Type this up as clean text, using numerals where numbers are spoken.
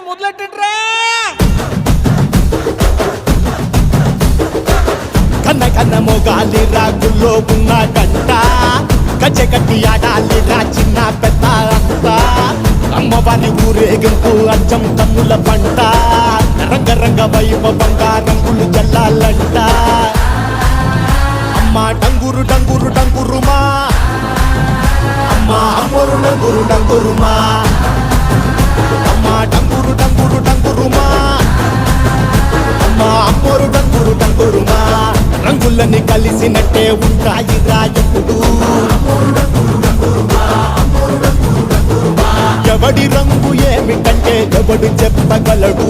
మొదలెట్టండ్రా. కన్న కన్న మొగాలి రాగుల్లో ఉన్న గంట గజ్జె కట్టి ఆడాలిరా చిన్న పెద్ద అంతా అమ్మవారి ఊరేగింపు అచ్చం తమ్ముల పంట రంగరంగ వైభవంగా రంగులు జల్లాలంట అమ్మ డంగురు డంగురు డంగురుమా అమ్మ అమ్మోరు డంగురు డంగురుమా అమ్మ డంగురు డంగురు డంగురుమా అమ్మ అమ్మోరు డంగురు డంగురుమా రంగులని కలిసినట్టే ఉంటాయి రాయప్పుడు ఎవడి రంగు ఏమిటంటే ఎవడు చెప్పగలడు